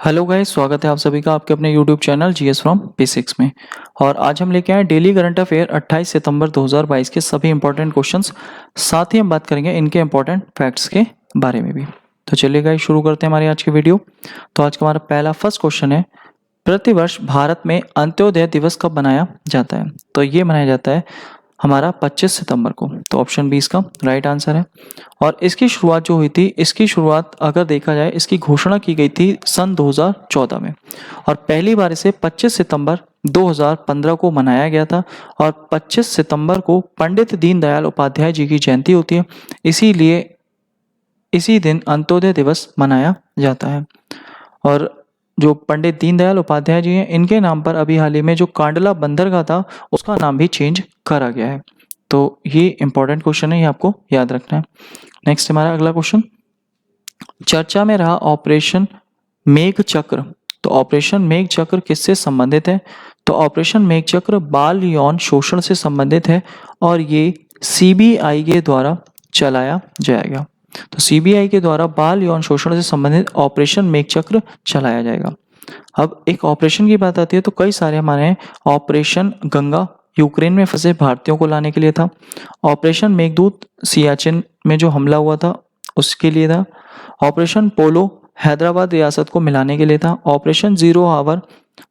Hello guys, स्वागत है आप सभी का आपके अपने YouTube channel GS from basics में। और आज हम लेके आए डेली करंट अफेयर 28 सितंबर 2022 के सभी इंपॉर्टेंट क्वेश्चंस। साथ ही हम बात करेंगे इनके इंपॉर्टेंट फैक्ट्स के बारे में भी। तो चलिए गाइस, शुरू करते हैं हमारी आज की वीडियो। तो आज का हमारा पहला फर्स्ट क्वेश्चन है, प्रतिवर्ष भारत में अंत्योदय दिवस कब मनाया जाता है? तो ये मनाया जाता है हमारा 25 सितंबर को। तो ऑप्शन बी इसका राइट आंसर है। और इसकी शुरुआत जो हुई थी, इसकी शुरुआत अगर देखा जाए, इसकी घोषणा की गई थी सन 2014 में। और पहली बार इसे 25 सितंबर 2015 को मनाया गया था। और 25 सितंबर को पंडित दीनदयाल उपाध्याय जी की जयंती होती है, इसीलिए इसी दिन अंत्योदय दिवस मनाया जाता है। और जो पंडित दीनदयाल उपाध्याय जी हैं, इनके नाम पर अभी हाल ही में जो कांडला बंदरगाह था उसका नाम भी चेंज करा गया है। तो ये इंपॉर्टेंट क्वेश्चन है, ये आपको याद रखना है। नेक्स्ट हमारा अगला क्वेश्चन, चर्चा में रहा ऑपरेशन मेघ चक्र। तो ऑपरेशन मेघ चक्र किससे संबंधित है? तो ऑपरेशन मेघ चक्र बाल यौन शोषण से संबंधित है और ये सीबीआई के द्वारा चलाया जाएगा। तो सीबीआई के द्वारा बाल यौन शोषण से संबंधित ऑपरेशन मेघ चक्र चलाया जाएगा। अब एक ऑपरेशन की बात आती है तो कई सारे हमारे हैं। ऑपरेशन गंगा यूक्रेन में फंसे भारतीयों को लाने के लिए था। ऑपरेशन मेघदूत सियाचिन में जो हमला हुआ था उसके लिए था। ऑपरेशन पोलो हैदराबाद रियासत को मिलाने के लिए था। ऑपरेशन जीरो आवर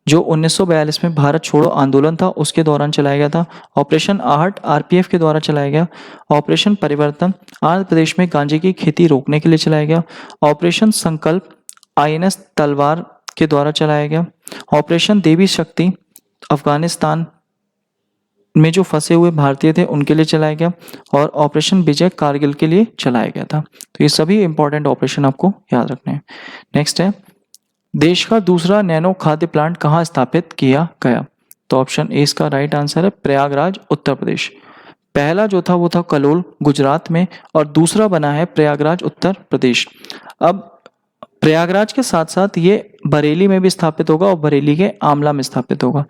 जो 1942 में भारत छोड़ो आंदोलन था उसके दौरान चलाया गया था। ऑपरेशन आहट आरपीएफ के द्वारा चलाया गया। ऑपरेशन परिवर्तन आंध्र प्रदेश में गांजे की खेती रोकने के लिए चलाया गया। ऑपरेशन संकल्प आईएनएस तलवार के द्वारा चलाया गया। ऑपरेशन देवी शक्ति अफगानिस्तान में जो फंसे हुए भारतीय थे उनके लिए चलाया गया। और ऑपरेशन विजय कारगिल के लिए चलाया गया था। तो ये सभी इंपॉर्टेंट ऑपरेशन आपको याद रखने हैं। नेक्स्ट है, देश का दूसरा नैनो खाद्य प्लांट कहाँ स्थापित किया गया? तो ऑप्शन ए इसका राइट आंसर है, प्रयागराज उत्तर प्रदेश। पहला जो था वो था कलोल गुजरात में और दूसरा बना है प्रयागराज उत्तर प्रदेश। अब प्रयागराज के साथ साथ ये बरेली में भी स्थापित होगा और बरेली के आमला में स्थापित होगा।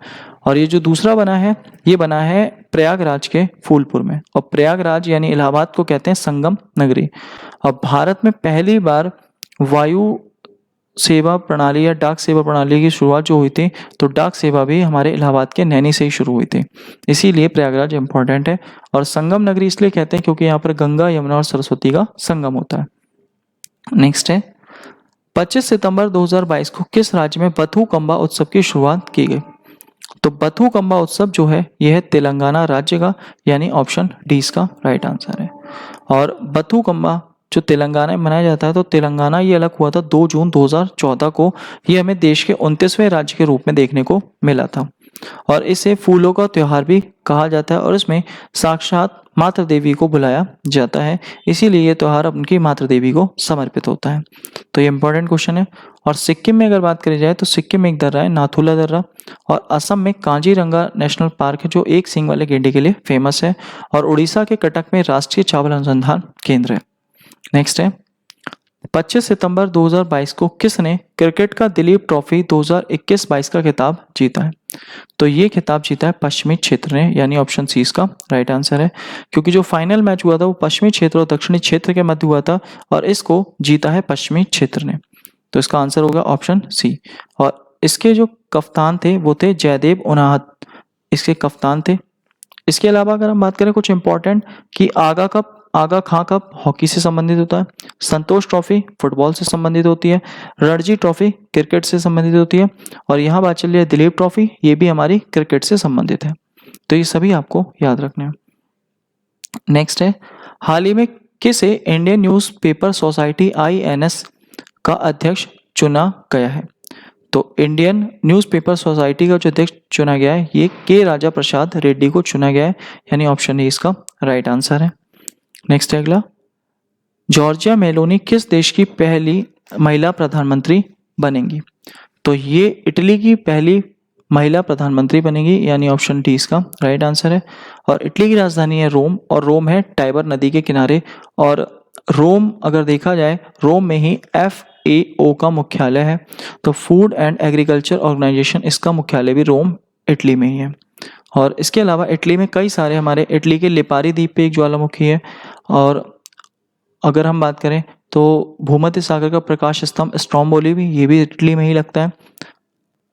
और ये जो दूसरा बना है ये बना है प्रयागराज के फूलपुर में। और प्रयागराज यानी इलाहाबाद को कहते हैं संगम नगरी। अब भारत में पहली बार वायु सेवा प्रणाली या डाक सेवा प्रणाली की शुरुआत जो हुई थी, तो डाक सेवा भी हमारे इलाहाबाद के नैनी से ही शुरू हुई थी, इसीलिए प्रयागराज इंपॉर्टेंट है। और संगम नगरी इसलिए कहते हैं क्योंकि यहाँ पर गंगा यमुना और सरस्वती का संगम होता है। नेक्स्ट है, 25 सितंबर 2022 को किस राज्य में बथुकम्बा उत्सव की शुरुआत की गई? तो बथुकम्बा उत्सव जो है यह है तेलंगाना राज्य का, यानी ऑप्शन डी इसका राइट आंसर है। और बथुकम्बा जो तेलंगाना में मनाया जाता है, तो तेलंगाना ये अलग हुआ था 2 जून 2014 को। ये हमें देश के 29वें राज्य के रूप में देखने को मिला था। और इसे फूलों का त्योहार भी कहा जाता है और इसमें साक्षात मातृ देवी को बुलाया जाता है, इसीलिए ये त्यौहार उनकी मातृ देवी को समर्पित होता है। तो ये इंपॉर्टेंट क्वेश्चन है। और सिक्किम में अगर बात करी जाए तो सिक्किम में एक दर्रा है नाथुला दर्रा। और असम में कांजीरंगा नेशनल पार्क है जो एक सींग वाले गेंडे के लिए फेमस है। और उड़ीसा के कटक में राष्ट्रीय चावल अनुसंधान केंद्र है। नेक्स्ट है, 25 सितंबर 2022 को किसने क्रिकेट का दिलीप ट्रॉफी 2021-22 का खिताब जीता है? तो ये खिताब जीता है पश्चिमी क्षेत्र ने, यानी ऑप्शन सी इसका राइट आंसर है। क्योंकि जो फाइनल मैच हुआ था वो पश्चिमी क्षेत्र और दक्षिणी क्षेत्र के मध्य हुआ था और इसको जीता है पश्चिमी क्षेत्र ने। तो इसका आंसर होगा ऑप्शन सी। और इसके जो कप्तान थे वो थे जयदेव उनाहत, इसके कप्तान थे। इसके अलावा अगर हम बात करें कुछ इंपॉर्टेंट कि आगा खां कप हॉकी से संबंधित होता है, संतोष ट्रॉफी फुटबॉल से संबंधित होती है, रणजी ट्रॉफी क्रिकेट से संबंधित होती है और यहाँ बात चल रही है दिलीप ट्रॉफी, ये भी हमारी क्रिकेट से संबंधित है। तो ये सभी आपको याद रखने हैं। नेक्स्ट है, हाल ही में किसे इंडियन न्यूज़पेपर सोसाइटी INS का अध्यक्ष चुना गया है? तो इंडियन न्यूज़पेपर सोसाइटी का जो अध्यक्ष चुना गया है ये के राजा प्रसाद रेड्डी को चुना गया है, यानी ऑप्शन ए इसका राइट आंसर है। नेक्स्ट है अगला, जॉर्जिया मेलोनी किस देश की पहली महिला प्रधानमंत्री बनेंगी? तो ये इटली की पहली महिला प्रधानमंत्री बनेगी, यानी ऑप्शन डी इसका राइट आंसर है। और इटली की राजधानी है रोम और रोम है टाइबर नदी के किनारे। और रोम अगर देखा जाए, रोम में ही FAO का मुख्यालय है। तो फूड एंड एग्रीकल्चर ऑर्गेनाइजेशन, इसका मुख्यालय भी रोम इटली में ही है। और इसके अलावा इटली में कई सारे हमारे इटली के लिपारी द्वीप पे एक ज्वालामुखी है। और अगर हम बात करें तो तो भूमध्य सागर का प्रकाश स्तंभ स्ट्रोम्बोली भी, ये भी इटली में ही लगता है।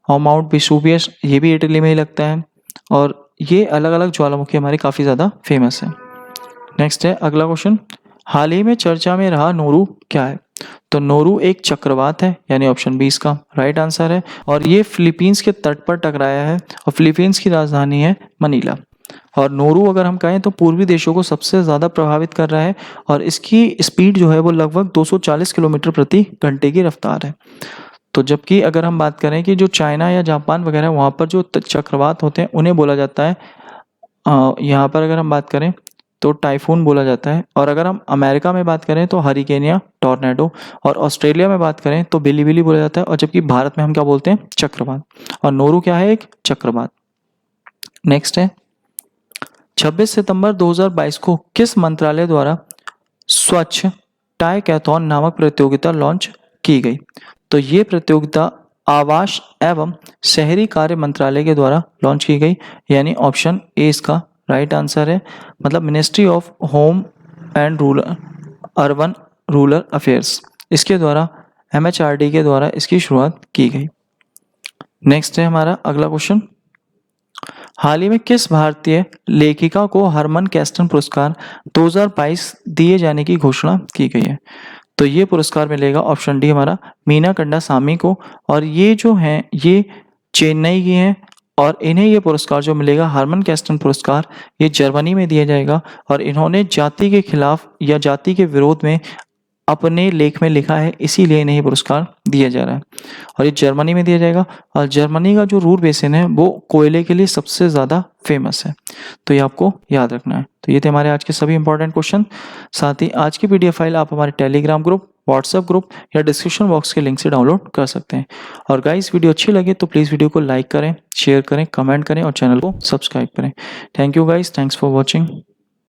और माउंट वेसुवियस, ये भी इटली में ही लगता है। और ये अलग अलग ज्वालामुखी हमारे काफ़ी ज़्यादा फेमस है। नेक्स्ट है अगला क्वेश्चन, हाल ही में चर्चा में रहा नोरू क्या है? तो नोरू एक चक्रवात है, यानी ऑप्शन बी इसका राइट आंसर है। और ये फिलीपींस के तट पर टकराया है और फिलीपींस की राजधानी है मनीला। और नोरू अगर हम कहें तो पूर्वी देशों को सबसे ज़्यादा प्रभावित कर रहा है और इसकी स्पीड जो है वो लगभग 240 किलोमीटर प्रति घंटे की रफ्तार है। तो जबकि अगर हम बात करें कि जो चाइना या जापान वगैरह वहाँ पर जो चक्रवात होते हैं उन्हें बोला जाता है, यहाँ पर अगर हम बात करें तो टाइफून बोला जाता है। और अगर हम अमेरिका में बात करें तो हरिकेन या टॉर्नेडो, और ऑस्ट्रेलिया में बात करें तो बिलीबिली बोला जाता है। और जबकि भारत में हम क्या बोलते हैं? चक्रवात। और नोरू क्या है? एक चक्रवात। नेक्स्ट है 26 सितंबर 2022 को किस मंत्रालय द्वारा स्वच्छ टाइकैथॉन नामक प्रतियोगिता लॉन्च की गई? तो ये प्रतियोगिता आवास एवं शहरी कार्य मंत्रालय के द्वारा लॉन्च की गई, यानी ऑप्शन ए इसका राइट आंसर है। मतलब ministry of home and urban rural affairs, इसके द्वारा MHRD के द्वारा इसकी शुरुआत की गई। नेक्स्ट है हमारा अगला क्वेश्चन, हाल ही में किस भारतीय लेखिका को हरमन कैस्टन पुरस्कार 2022 दिए जाने की घोषणा की गई है? तो ये पुरस्कार मिलेगा ऑप्शन डी हमारा मीना कंडासामी को। और ये जो हैं ये चेन्नई की हैं और इन्हें ये पुरस्कार जो मिलेगा हरमन कैस्टन पुरस्कार, ये जर्मनी में दिया जाएगा। और इन्होंने जाति के खिलाफ या जाति के विरोध में अपने लेख में लिखा है, इसीलिए इन्हें ये पुरस्कार दिया जा रहा है। और ये जर्मनी में दिया जाएगा। और जर्मनी का जो रूर बेसिन है वो कोयले के लिए सबसे ज़्यादा फेमस है, तो ये आपको याद रखना है। तो ये थे हमारे आज के सभी इंपॉर्टेंट क्वेश्चन। साथ ही आज की PDF फाइल आप हमारे टेलीग्राम ग्रुप, व्हाट्सएप ग्रुप या डिस्क्रिप्शन बॉक्स के लिंक से डाउनलोड कर सकते हैं। और गाइस वीडियो अच्छी लगे तो प्लीज़ वीडियो को लाइक करें, शेयर करें, कमेंट करें और चैनल को सब्सक्राइब करें। Thank you guys, thanks for watching.